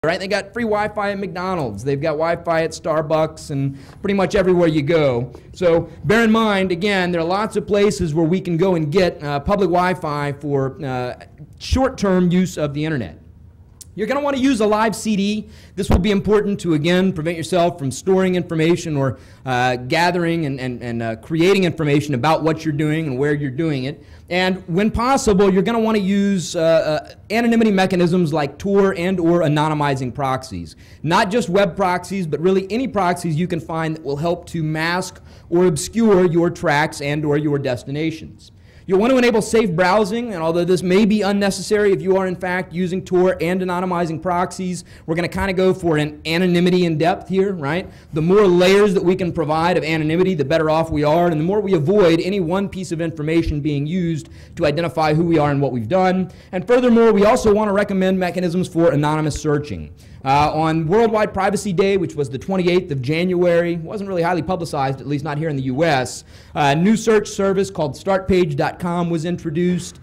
Right? They got free Wi-Fi at McDonald's. They've got Wi-Fi at Starbucks and pretty much everywhere you go. So bear in mind, again, there are lots of places where we can go and get public Wi-Fi for short-term use of the internet. You're going to want to use a live CD. This will be important to, again, prevent yourself from storing information or gathering and creating information about what you're doing and where you're doing it. And when possible, you're going to want to use anonymity mechanisms like Tor and or anonymizing proxies. Not just web proxies, but really any proxies you can find that will help to mask or obscure your tracks and or your destinations. You'll want to enable safe browsing, and although this may be unnecessary if you are in fact using Tor and anonymizing proxies, we're going to kind of go for an anonymity in depth here, right? The more layers that we can provide of anonymity, the better off we are, and the more we avoid any one piece of information being used to identify who we are and what we've done. And furthermore, we also want to recommend mechanisms for anonymous searching. On Worldwide Privacy Day, which was the 28th of January, wasn't really highly publicized, at least not here in the US, a new search service called startpage.com was introduced.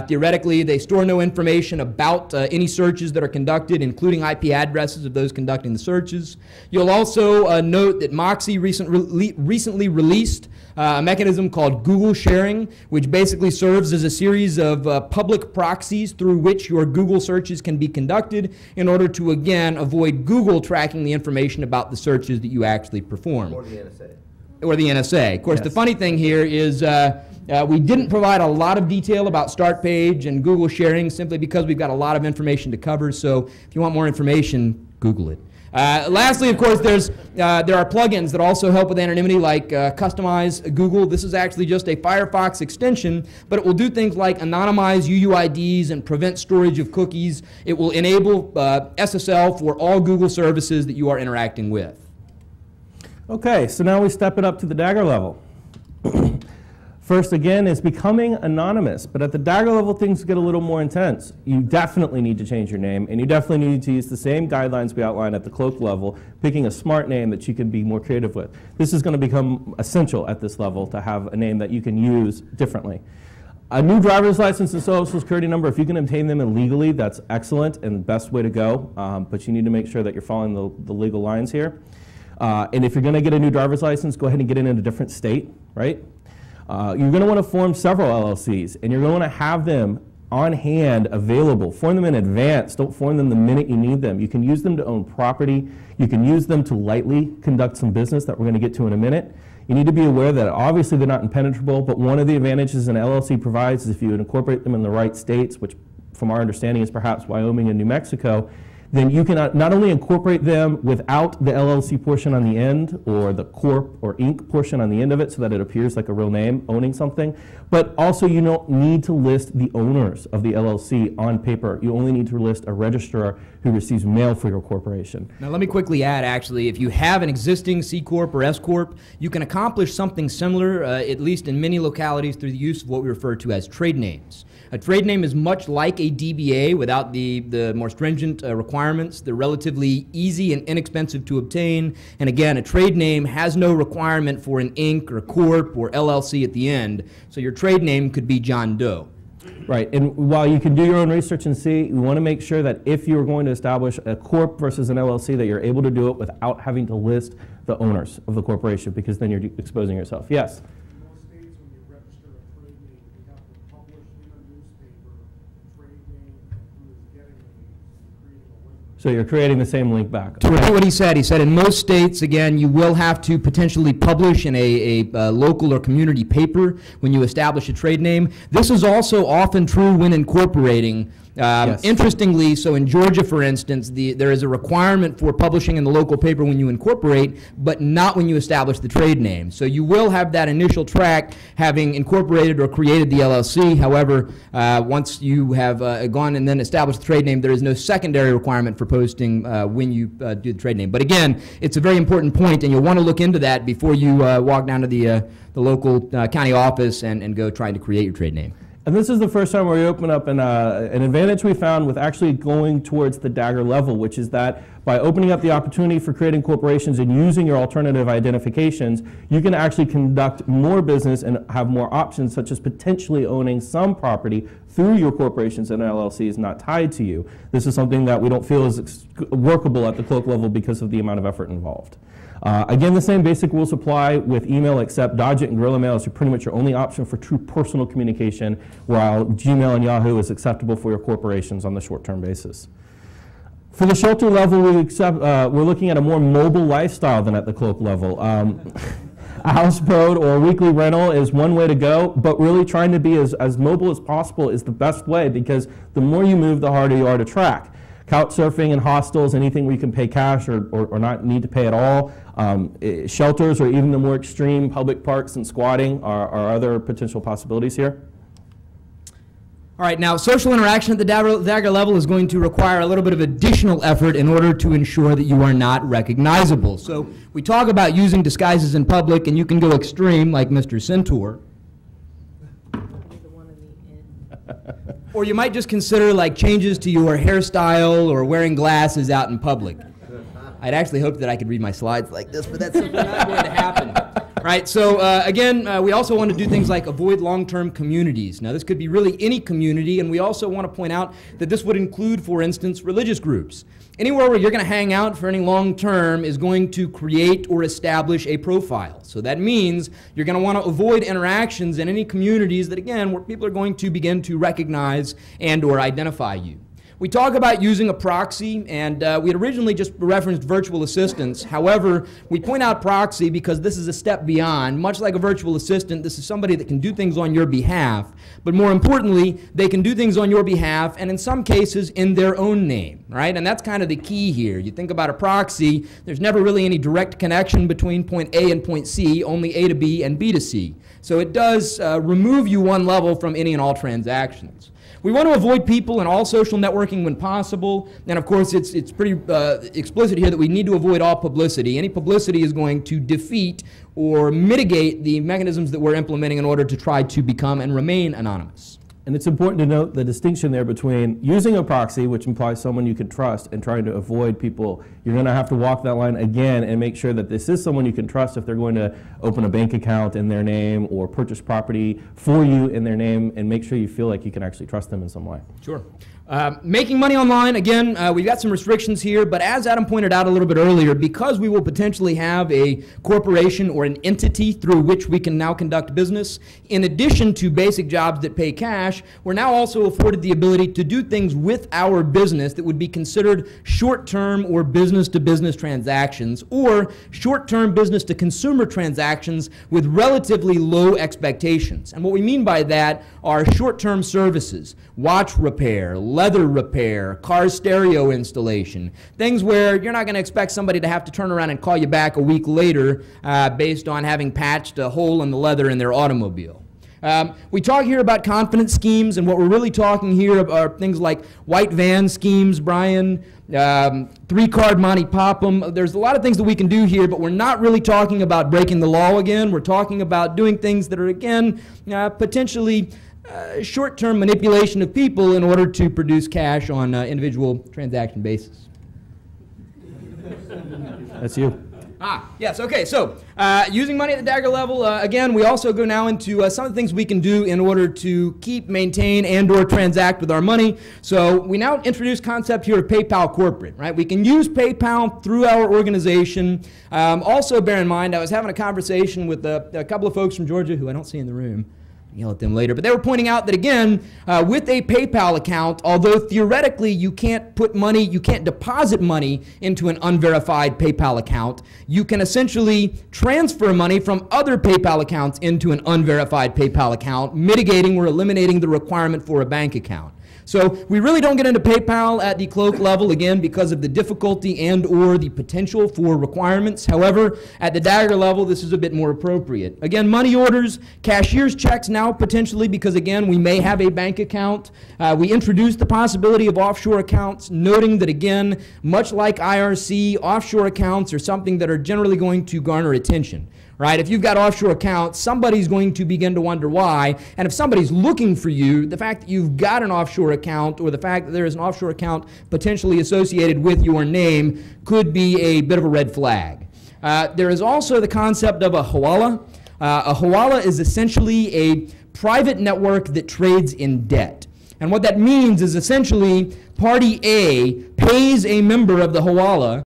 Theoretically, they store no information about any searches that are conducted, including IP addresses of those conducting the searches. You'll also note that Moxie recently released a mechanism called Google sharing, which basically serves as a series of public proxies through which your Google searches can be conducted in order to, again, avoid Google tracking the information about the searches that you actually perform. Or the NSA. Or the NSA. Of course, yes. The funny thing here is we didn't provide a lot of detail about Startpage and Google sharing simply because we've got a lot of information to cover. So if you want more information, Google it. Lastly, of course, there are plugins that also help with anonymity, like Customize Google. This is actually just a Firefox extension, but it will do things like anonymize UUIDs and prevent storage of cookies. It will enable SSL for all Google services that you are interacting with. Okay, so now we step it up to the Dagger level. First, again, is becoming anonymous. But at the Dagger level, things get a little more intense. You definitely need to change your name, and you definitely need to use the same guidelines we outlined at the Cloak level, picking a smart name that you can be more creative with. This is going to become essential at this level to have a name that you can use differently. A new driver's license and social security number, if you can obtain them illegally, that's excellent and the best way to go. But you need to make sure that you're following the legal lines here. And if you're going to get a new driver's license, go ahead and get it in a different state, right? You're going to want to form several LLCs, and you're going to want to have them on hand, available. Form them in advance. Don't form them the minute you need them. You can use them to own property. You can use them to lightly conduct some business that we're going to get to in a minute. You need to be aware that obviously they're not impenetrable, but one of the advantages an LLC provides is if you incorporate them in the right states, which from our understanding is perhaps Wyoming and New Mexico, then you can not only incorporate them without the LLC portion on the end or the Corp or Inc. portion on the end of it so that it appears like a real name owning something, but also you don't need to list the owners of the LLC on paper. You only need to list a registrar who receives mail for your corporation. Now let me quickly add, actually, if you have an existing C Corp or S Corp, you can accomplish something similar, at least in many localities, through the use of what we refer to as trade names. A trade name is much like a DBA without the more stringent requirements. They're relatively easy and inexpensive to obtain. And again, a trade name has no requirement for an Inc. or Corp. or LLC at the end. So your trade name could be John Doe. Right, and while you can do your own research and see, you want to make sure that if you're going to establish a Corp versus an LLC, that you're able to do it without having to list the owners of the corporation, because then you're exposing yourself. Yes? So you're creating the same link back. To repeat what he said in most states, again, you will have to potentially publish in a local or community paper when you establish a trade name. This is also often true when incorporating. Yes. Interestingly, so in Georgia, for instance, there is a requirement for publishing in the local paper when you incorporate, but not when you establish the trade name. So you will have that initial track having incorporated or created the LLC. However, once you have gone and then established the trade name, there is no secondary requirement for posting when you do the trade name. But again, it's a very important point, and you'll want to look into that before you walk down to the local county office and go trying to create your trade name. And this is the first time where we open up an advantage we found with actually going towards the Dagger level, which is that by opening up the opportunity for creating corporations and using your alternative identifications, you can actually conduct more business and have more options, such as potentially owning some property through your corporations and LLCs, not tied to you. This is something that we don't feel is workable at the Cloak level because of the amount of effort involved. Again, the same basic rules apply with email, except Dodge It and Gorilla Mail is pretty much your only option for true personal communication, while Gmail and Yahoo is acceptable for your corporations on the short-term basis. For the shelter level, we're looking at a more mobile lifestyle than at the Cloak level. A houseboat or a weekly rental is one way to go, but really trying to be as mobile as possible is the best way, because the more you move, the harder you are to track. Couch surfing and hostels, anything where you can pay cash or not need to pay at all. Shelters, or even the more extreme public parks and squatting are other potential possibilities here. All right, now social interaction at the dagger level is going to require a little bit of additional effort in order to ensure that you are not recognizable. So we talk about using disguises in public, and you can go extreme like Mr. Centaur. Or you might just consider like changes to your hairstyle or wearing glasses out in public. I'd actually hoped that I could read my slides like this, but that's simply not going to happen. Right, so again, we also want to do things like avoid long-term communities. Now, this could be really any community, and we also want to point out that this would include, for instance, religious groups. Anywhere where you're going to hang out for any long term is going to create or establish a profile. So that means you're going to want to avoid interactions in any communities that, again, where people are going to begin to recognize and or identify you. We talk about using a proxy, and we had originally just referenced virtual assistants. However, we point out proxy because this is a step beyond. Much like a virtual assistant, this is somebody that can do things on your behalf, but more importantly, they can do things on your behalf, and in some cases, in their own name, right? And that's kind of the key here. You think about a proxy, there's never really any direct connection between point A and point C, only A to B and B to C. So it does remove you one level from any and all transactions. We want to avoid people in all social networking when possible, and of course it's pretty explicit here that we need to avoid all publicity. Any publicity is going to defeat or mitigate the mechanisms that we're implementing in order to try to become and remain anonymous. And it's important to note the distinction there between using a proxy, which implies someone you can trust, and trying to avoid people. You're going to have to walk that line again and make sure that this is someone you can trust if they're going to open a bank account in their name or purchase property for you in their name, and make sure you feel like you can actually trust them in some way. Sure. Making money online, again, we've got some restrictions here, but as Adam pointed out a little bit earlier, because we will potentially have a corporation or an entity through which we can now conduct business, in addition to basic jobs that pay cash, we're now also afforded the ability to do things with our business that would be considered short-term or business-to-business transactions, or short-term business-to-consumer transactions with relatively low expectations. And what we mean by that are short-term services, watch repair, leather repair, car stereo installation, things where you're not going to expect somebody to have to turn around and call you back a week later based on having patched a hole in the leather in their automobile. We talk here about confidence schemes, and what we're really talking here are things like white van schemes, Brian, three-card Monty Popham. There's a lot of things that we can do here, but we're not really talking about breaking the law again. We're talking about doing things that are, again, potentially short-term manipulation of people in order to produce cash on an individual transaction basis. That's you. Yes, okay, so using money at the dagger level, again, we also go now into some of the things we can do in order to keep, maintain, and or transact with our money. So we now introduce concept here of PayPal corporate, right? We can use PayPal through our organization. Also bear in mind, I was having a conversation with a couple of folks from Georgia who I don't see in the room. Yell at them later, but they were pointing out that, again, with a PayPal account, although theoretically you can't put money, you can't deposit money into an unverified PayPal account, you can essentially transfer money from other PayPal accounts into an unverified PayPal account, mitigating or eliminating the requirement for a bank account. So we really don't get into PayPal at the Cloak level, again, because of the difficulty and or the potential for requirements. However, at the dagger level, this is a bit more appropriate. Again, money orders, cashier's checks now potentially, because again, we may have a bank account. We introduced the possibility of offshore accounts, noting that again, much like IRC, offshore accounts are something that are generally going to garner attention. Right? If you've got offshore accounts, somebody's going to begin to wonder why, and if somebody's looking for you, the fact that you've got an offshore account or the fact that there is an offshore account potentially associated with your name could be a bit of a red flag. There is also the concept of a hawala. A hawala is essentially a private network that trades in debt. And what that means is essentially Party A pays a member of the Hawala